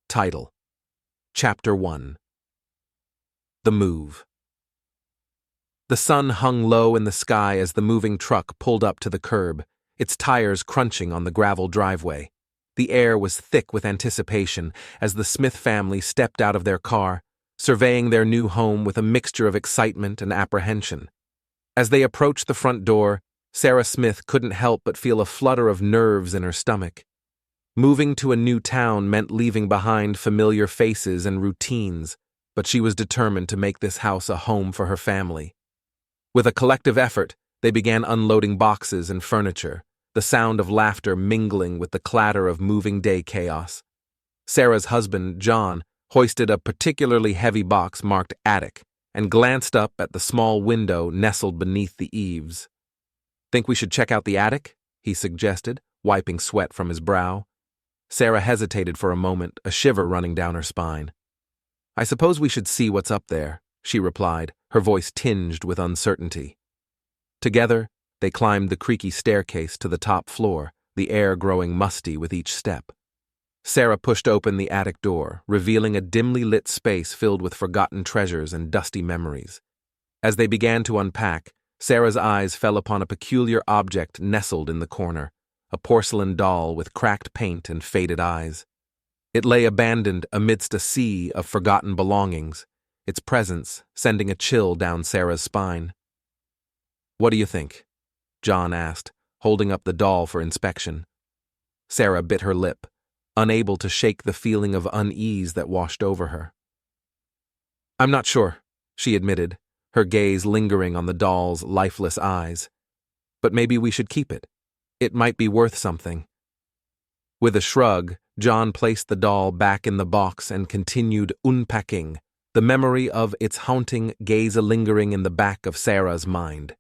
Title: Chapter 1. The Move. The sun hung low in the sky as the moving truck pulled up to the curb, its tires crunching on the gravel driveway. The air was thick with anticipation as the Smith family stepped out of their car, surveying their new home with a mixture of excitement and apprehension. As they approached the front door, Sarah Smith couldn't help but feel a flutter of nerves in her stomach. Moving to a new town meant leaving behind familiar faces and routines, but she was determined to make this house a home for her family. With a collective effort, they began unloading boxes and furniture, the sound of laughter mingling with the clatter of moving day chaos. Sarah's husband, John, hoisted a particularly heavy box marked attic and glanced up at the small window nestled beneath the eaves. "Think we should check out the attic?" he suggested, wiping sweat from his brow. Sarah hesitated for a moment, a shiver running down her spine. "I suppose we should see what's up there," she replied, her voice tinged with uncertainty. Together, they climbed the creaky staircase to the top floor, the air growing musty with each step. Sarah pushed open the attic door, revealing a dimly lit space filled with forgotten treasures and dusty memories. As they began to unpack, Sarah's eyes fell upon a peculiar object nestled in the corner, a porcelain doll with cracked paint and faded eyes. It lay abandoned amidst a sea of forgotten belongings, its presence sending a chill down Sarah's spine. "What do you think?" John asked, holding up the doll for inspection. Sarah bit her lip, unable to shake the feeling of unease that washed over her. "I'm not sure," she admitted, her gaze lingering on the doll's lifeless eyes. "But maybe we should keep it. It might be worth something." With a shrug, John placed the doll back in the box and continued unpacking, the memory of its haunting gaze lingering in the back of Sarah's mind.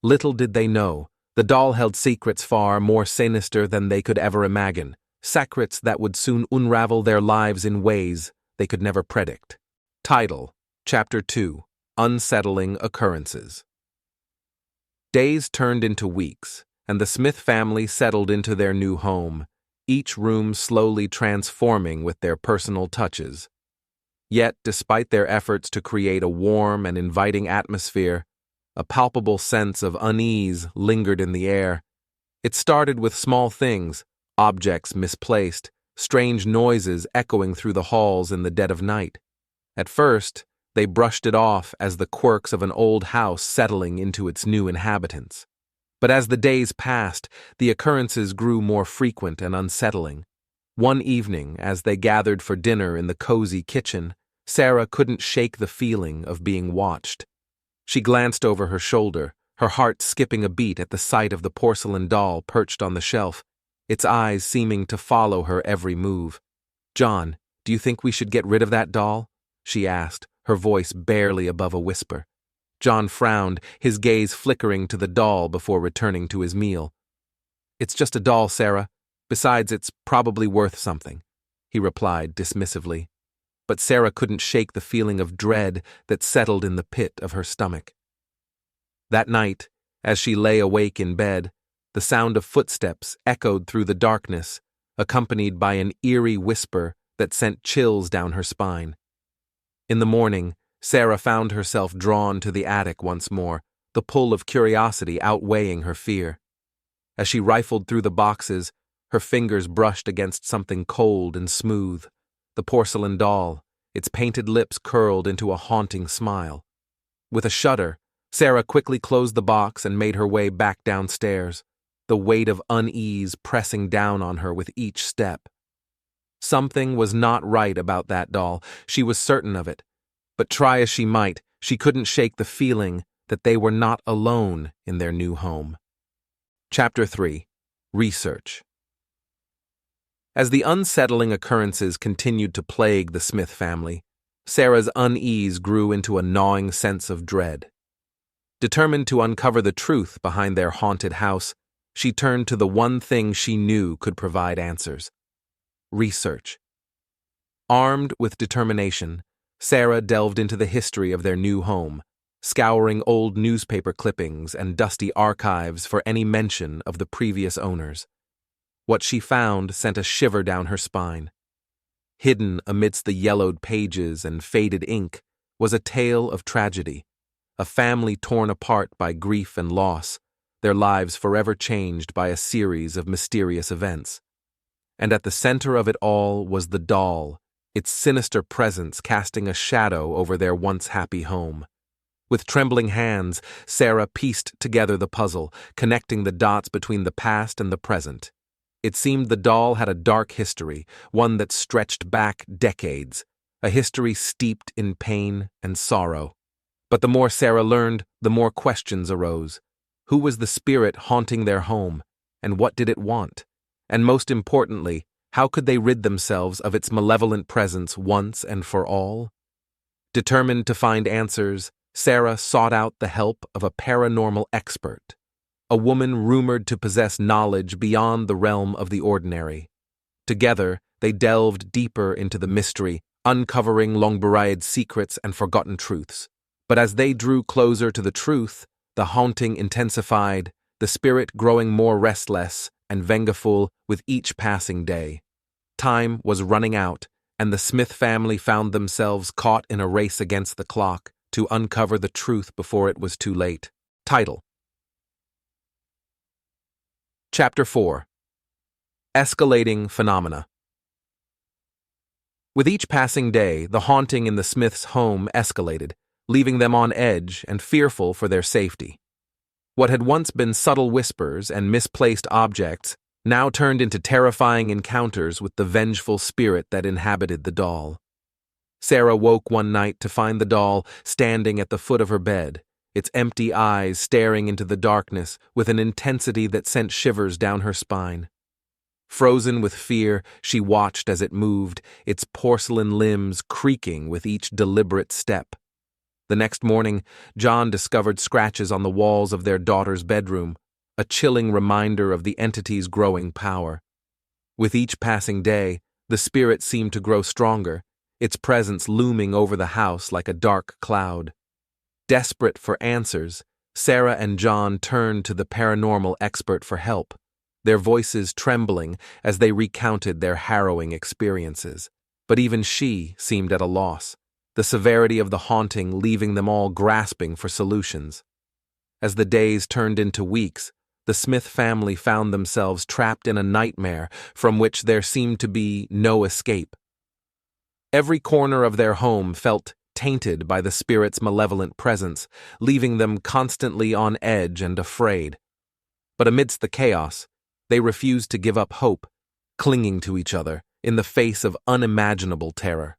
Little did they know, the doll held secrets far more sinister than they could ever imagine, secrets that would soon unravel their lives in ways they could never predict. Title: Chapter 2. Unsettling Occurrences. Days turned into weeks, and the Smith family settled into their new home, each room slowly transforming with their personal touches. Yet, despite their efforts to create a warm and inviting atmosphere, a palpable sense of unease lingered in the air. It started with small things, objects misplaced, strange noises echoing through the halls in the dead of night. At first, they brushed it off as the quirks of an old house settling into its new inhabitants. But as the days passed, the occurrences grew more frequent and unsettling. One evening, as they gathered for dinner in the cozy kitchen, Sarah couldn't shake the feeling of being watched. She glanced over her shoulder, her heart skipping a beat at the sight of the porcelain doll perched on the shelf, its eyes seeming to follow her every move. "John, do you think we should get rid of that doll?" she asked, her voice barely above a whisper. John frowned, his gaze flickering to the doll before returning to his meal. "It's just a doll, Sarah. Besides, it's probably worth something," he replied dismissively. But Sarah couldn't shake the feeling of dread that settled in the pit of her stomach. That night, as she lay awake in bed, the sound of footsteps echoed through the darkness, accompanied by an eerie whisper that sent chills down her spine. In the morning, Sarah found herself drawn to the attic once more, the pull of curiosity outweighing her fear. As she rifled through the boxes, her fingers brushed against something cold and smooth, the porcelain doll, its painted lips curled into a haunting smile. With a shudder, Sarah quickly closed the box and made her way back downstairs, the weight of unease pressing down on her with each step. Something was not right about that doll, she was certain of it. But try as she might, she couldn't shake the feeling that they were not alone in their new home. Chapter 3. Research. As the unsettling occurrences continued to plague the Smith family, Sarah's unease grew into a gnawing sense of dread. Determined to uncover the truth behind their haunted house, she turned to the one thing she knew could provide answers: research. Armed with determination, Sarah delved into the history of their new home, scouring old newspaper clippings and dusty archives for any mention of the previous owners. What she found sent a shiver down her spine. Hidden amidst the yellowed pages and faded ink was a tale of tragedy, a family torn apart by grief and loss, their lives forever changed by a series of mysterious events. And at the center of it all was the doll, its sinister presence casting a shadow over their once happy home. With trembling hands, Sarah pieced together the puzzle, connecting the dots between the past and the present. It seemed the doll had a dark history, one that stretched back decades, a history steeped in pain and sorrow. But the more Sarah learned, the more questions arose. Who was the spirit haunting their home, and what did it want? And most importantly, how could they rid themselves of its malevolent presence once and for all? Determined to find answers, Sarah sought out the help of a paranormal expert, a woman rumored to possess knowledge beyond the realm of the ordinary. Together, they delved deeper into the mystery, uncovering long-buried secrets and forgotten truths. But as they drew closer to the truth, the haunting intensified, the spirit growing more restless and vengeful with each passing day. Time was running out, and the Smith family found themselves caught in a race against the clock to uncover the truth before it was too late. Title: Chapter 4. Escalating Phenomena. With each passing day, the haunting in the Smiths' home escalated, leaving them on edge and fearful for their safety. What had once been subtle whispers and misplaced objects now turned into terrifying encounters with the vengeful spirit that inhabited the doll. Sarah woke one night to find the doll standing at the foot of her bed, its empty eyes staring into the darkness with an intensity that sent shivers down her spine. Frozen with fear, she watched as it moved, its porcelain limbs creaking with each deliberate step. The next morning, John discovered scratches on the walls of their daughter's bedroom, a chilling reminder of the entity's growing power. With each passing day, the spirit seemed to grow stronger, its presence looming over the house like a dark cloud. Desperate for answers, Sarah and John turned to the paranormal expert for help, their voices trembling as they recounted their harrowing experiences. But even she seemed at a loss, the severity of the haunting leaving them all grasping for solutions. As the days turned into weeks, the Smith family found themselves trapped in a nightmare from which there seemed to be no escape. Every corner of their home felt tainted by the spirit's malevolent presence, leaving them constantly on edge and afraid. But amidst the chaos, they refused to give up hope, clinging to each other in the face of unimaginable terror.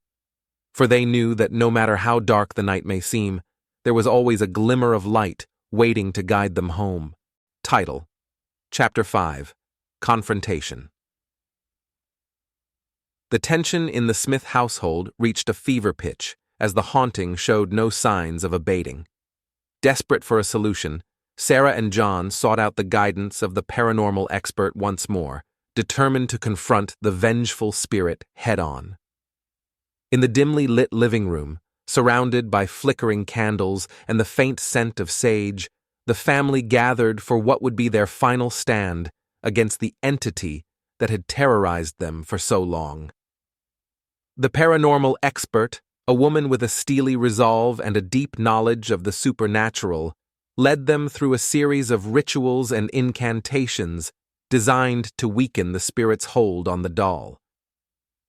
For they knew that no matter how dark the night may seem, there was always a glimmer of light waiting to guide them home. Title: Chapter 5. Confrontation. The tension in the Smith household reached a fever pitch as the haunting showed no signs of abating. Desperate for a solution, Sarah and John sought out the guidance of the paranormal expert once more, determined to confront the vengeful spirit head-on. In the dimly lit living room, surrounded by flickering candles and the faint scent of sage, the family gathered for what would be their final stand against the entity that had terrorized them for so long. The paranormal expert, a woman with a steely resolve and a deep knowledge of the supernatural, led them through a series of rituals and incantations designed to weaken the spirit's hold on the doll.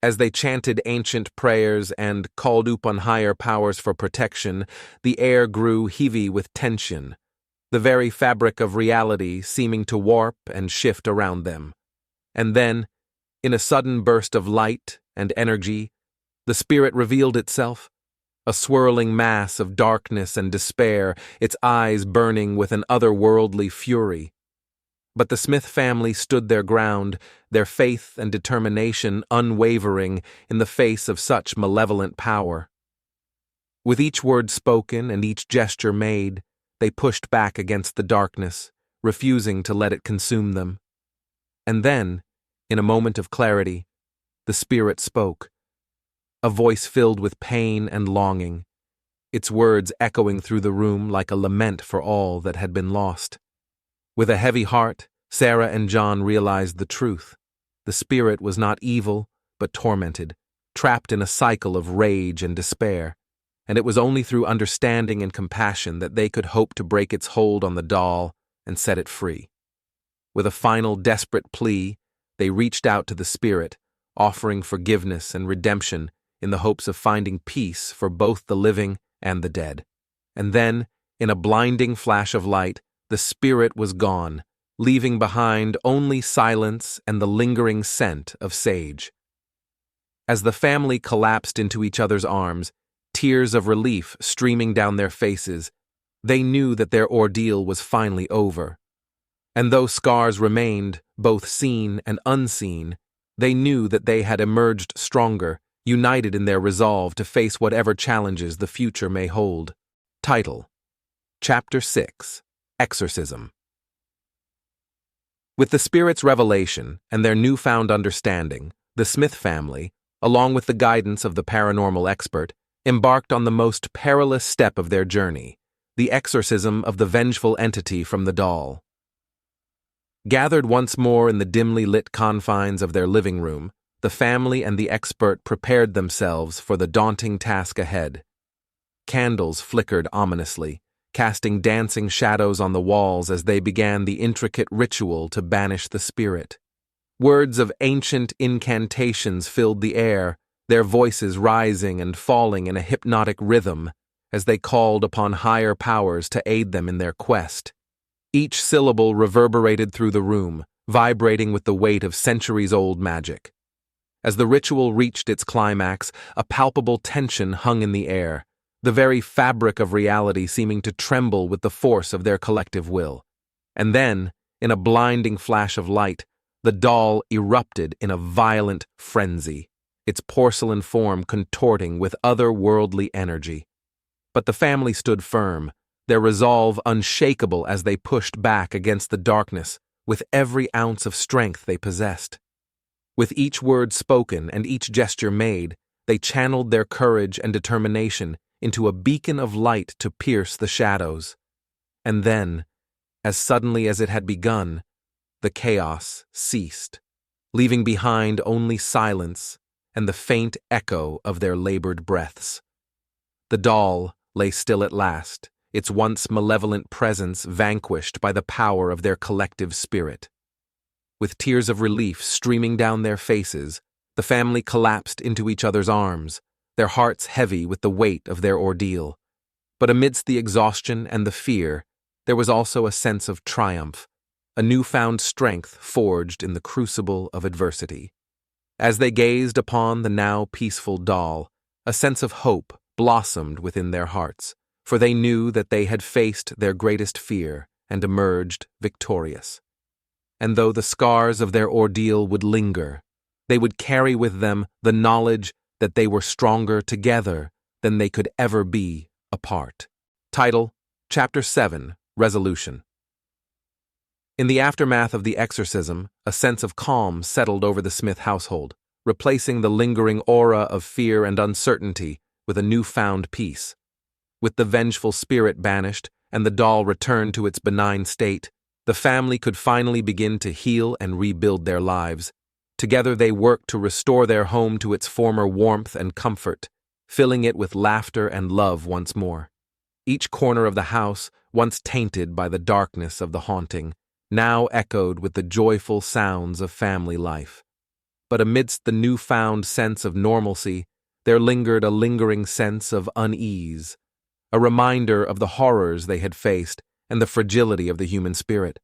As they chanted ancient prayers and called upon higher powers for protection, the air grew heavy with tension, the very fabric of reality seeming to warp and shift around them. And then, in a sudden burst of light and energy, the spirit revealed itself, a swirling mass of darkness and despair, its eyes burning with an otherworldly fury. But the Smith family stood their ground, their faith and determination unwavering in the face of such malevolent power. With each word spoken and each gesture made, they pushed back against the darkness, refusing to let it consume them. And then, in a moment of clarity, the spirit spoke, a voice filled with pain and longing, its words echoing through the room like a lament for all that had been lost. With a heavy heart, Sarah and John realized the truth. The spirit was not evil, but tormented, trapped in a cycle of rage and despair, and it was only through understanding and compassion that they could hope to break its hold on the doll and set it free. With a final desperate plea, they reached out to the spirit, offering forgiveness and redemption in the hopes of finding peace for both the living and the dead. And then, in a blinding flash of light, the spirit was gone, leaving behind only silence and the lingering scent of sage. As the family collapsed into each other's arms, tears of relief streaming down their faces, they knew that their ordeal was finally over. And though scars remained, both seen and unseen, they knew that they had emerged stronger, united in their resolve to face whatever challenges the future may hold. Title: Chapter 6: Exorcism. With the spirit's revelation and their newfound understanding, the Smith family, along with the guidance of the paranormal expert, embarked on the most perilous step of their journey, the exorcism of the vengeful entity from the doll. Gathered once more in the dimly lit confines of their living room, the family and the expert prepared themselves for the daunting task ahead. Candles flickered ominously, casting dancing shadows on the walls as they began the intricate ritual to banish the spirit. Words of ancient incantations filled the air, their voices rising and falling in a hypnotic rhythm as they called upon higher powers to aid them in their quest. Each syllable reverberated through the room, vibrating with the weight of centuries-old magic. As the ritual reached its climax, a palpable tension hung in the air, the very fabric of reality seeming to tremble with the force of their collective will. And then, in a blinding flash of light, the doll erupted in a violent frenzy, its porcelain form contorting with otherworldly energy. But the family stood firm, their resolve unshakable as they pushed back against the darkness with every ounce of strength they possessed. With each word spoken and each gesture made, they channeled their courage and determination into a beacon of light to pierce the shadows. And then, as suddenly as it had begun, the chaos ceased, leaving behind only silence and the faint echo of their labored breaths. The doll lay still at last, its once malevolent presence vanquished by the power of their collective spirit. With tears of relief streaming down their faces, the family collapsed into each other's arms, their hearts heavy with the weight of their ordeal. But amidst the exhaustion and the fear, there was also a sense of triumph, a newfound strength forged in the crucible of adversity. As they gazed upon the now peaceful doll, a sense of hope blossomed within their hearts, for they knew that they had faced their greatest fear and emerged victorious. And though the scars of their ordeal would linger, they would carry with them the knowledge that they were stronger together than they could ever be apart. Title: Chapter 7: Resolution. In the aftermath of the exorcism, a sense of calm settled over the Smith household, replacing the lingering aura of fear and uncertainty with a newfound peace. With the vengeful spirit banished and the doll returned to its benign state, the family could finally begin to heal and rebuild their lives. Together they worked to restore their home to its former warmth and comfort, filling it with laughter and love once more. Each corner of the house, once tainted by the darkness of the haunting, now echoed with the joyful sounds of family life. But amidst the newfound sense of normalcy, there lingered a lingering sense of unease, a reminder of the horrors they had faced and the fragility of the human spirit.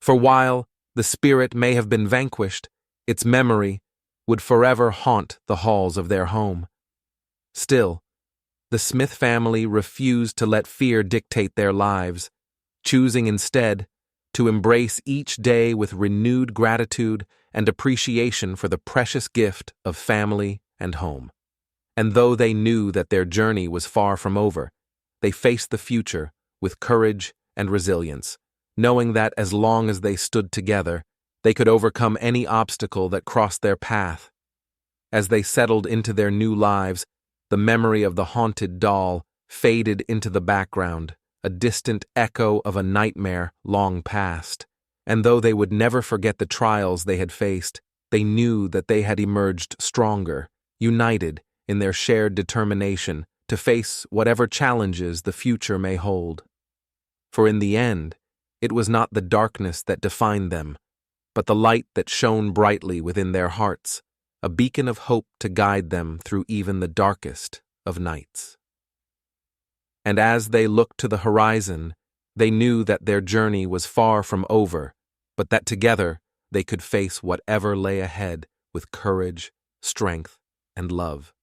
For while the spirit may have been vanquished, its memory would forever haunt the halls of their home. Still, the Smith family refused to let fear dictate their lives, choosing instead to embrace each day with renewed gratitude and appreciation for the precious gift of family and home. And though they knew that their journey was far from over, they faced the future with courage and resilience, knowing that as long as they stood together, they could overcome any obstacle that crossed their path. As they settled into their new lives, the memory of the haunted doll faded into the background, a distant echo of a nightmare long past. And though they would never forget the trials they had faced, they knew that they had emerged stronger, united in their shared determination to face whatever challenges the future may hold. For in the end, it was not the darkness that defined them, but the light that shone brightly within their hearts, a beacon of hope to guide them through even the darkest of nights. And as they looked to the horizon, they knew that their journey was far from over, but that together they could face whatever lay ahead with courage, strength, and love.